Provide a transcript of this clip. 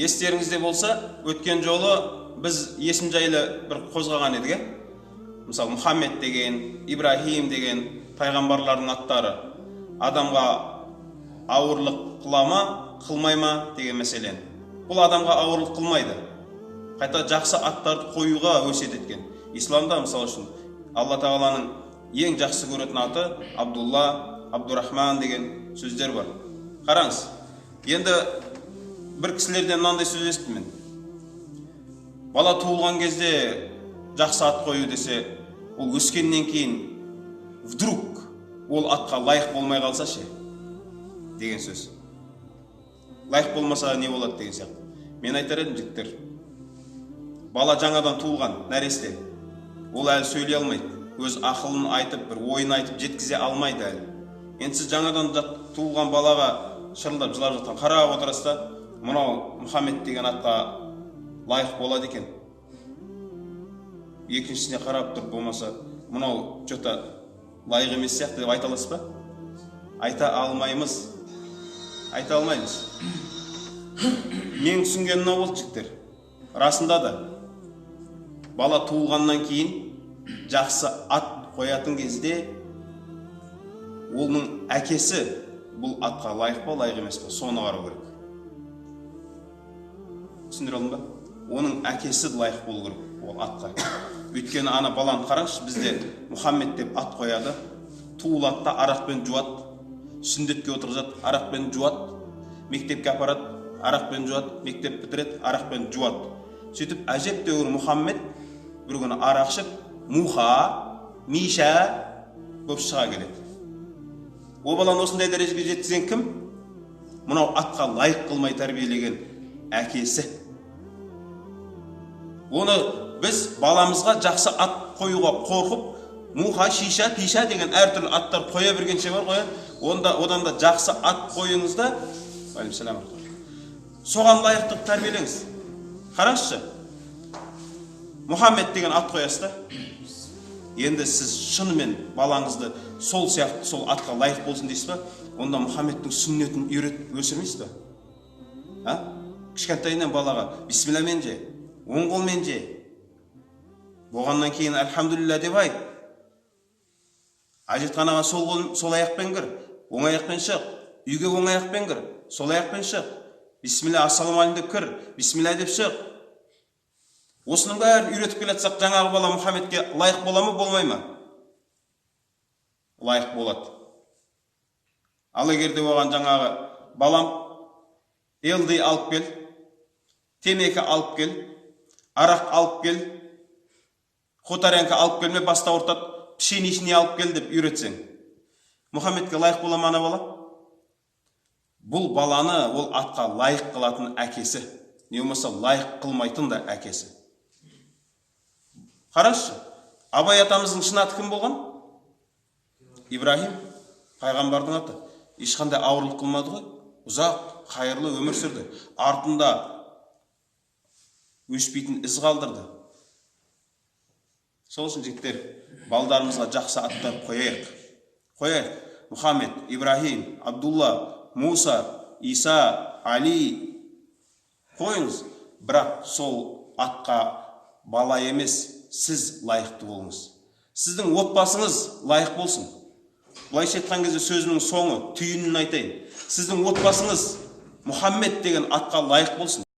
Естеріңізде болса, өткен жолы біз есім жайлы бір қозғаған едік. Мысалы, Мұхаммед деген, Ибрахим деген пайғамбарлардың аттары адамға ауырлық қыла ма, қылмай ма деген мәселен. Бұл адамға ауырлық қылмайды. Қайта жақсы аттарды қоюға өсиет еткен. Исламда мысалы үшін Алла Тағаланың ең жақсы көретін аты Абдулла, Абдурахман деген сөздер бар. Қараңыз, енді бір кісілерден мынандай сөз естідім мен. Бала туылған кезде жақсы ат қою десе, ол өскеннен кейін вдруг ол атқа лайық болмай қалса ше деген сөз. Лайық болмаса не болады деген сияқты. Мен айтар едім, жігіттер, бала жаңадан туылған нәресте, ол әлі сөйлей алмайды. Өз ақылын айтып, бір ойын айтып жеткізе алмайды әлі. Енді сіз жаңадан туылған балаға шырылдап жылап жатқан қарап отырасыз да, мынау Мұхаммед деген атқа лайық болады екен. Екіншісіне қарап тұрып болмаса, мынау жота лайық емес сияқты деп айта аласыз ба? Айта алмаймыз. Айта алмаймыз. Мен түсінгенім мынау болды, жігіттер. Расында да бала туылғаннан кейін жақсы ат қоятын кезде оның әкесі бұл атқа лайық па, лайық емес па, соны қарау керек. Түсіндіре алдым ба? Оның әкесі лайық болу керек ол атқа. Өйткені ана баланы қараңызшы, бізде Мұхаммед деп ат қояды, туылады да арақпен жуады, сүндетке отырғызады, арақпен жуады, мектепке апарады, арақпен жуады, мектеп бітіреді, арақпен жуады. Сөйтіп әжептәуір Мұхаммед бір күні арақ ішіп, Муха, Миша болып шыға келеді. О баланы осындай дәрежеге жеткізген кім? Мынау атқа лайық қылмай тәрбиелеген әкесі. Оны біз баламызға жақсы ат қоюға қорқып, Муха, Шиша, Пиша деген әртүрлі аттар қоя бергенше бар қояды. Одан да жақсы ат қойыңыз да, соған лайықты тәрбиелеңіз. Қараңызшы, Мұхаммед деген ат қоясыз да, енді сіз шынымен балаңызды сол сияқты сол атқа лайық болсын дейсіз ба, онда Мұхаммедтің сүннетін үйретіп өсірмейсіз ба? Кішкентайынан балаға бисмиллямен же, оң қолмен же, болғаннан кейін альхамдулилля деп айт. Әжетханаға сол аяқпен кір, оң аяқпен шық, үйге оң аяқпен кір, сол аяқпен шық. Бисмилля, ассаламу деп кір, бисмилля деп шық. Осының бәрін үйретіп келатсақ, жаңағы бала Мұхаммедке лайық бола ма, болмай ма? Лайық болады. Ал егерде оған жаңағы балам елді алып кел, темекі алып кел, арақ алып кел, хотаренка алып келме, баста ортат, пшеничный алып кел деп үйретсең, Мұхаммедке лайық бола ма ана бала? Бұл баланы ол атқа лайық қылатын әкесі, не болмаса лайық қылмайтын да әкесі. Қарашы, Абай атамыздың шын аты кім болған? Ибрахим, пайғамбардың аты. Ешқандай ауырлық қылмады ғой, ұзақ, қайырлы өмір сүрді. Артында өшпейтін із қалдырды. Сол үшін жігіттер, балдарымызға жақсы аттар қояйық. Мұхаммед, Ибрахим, Абдулла, Муса, Иса, Али қойыңыз. Бірақ сол атқа бала емес, сіз лайықты болыңыз. Сіздің отбасыңыз лайық болсын. Былайша айтқан кезде сөзінің соңы, түйінін айтайын. Сіздің отбасыңыз Мұхаммед деген атқа лайық болсын.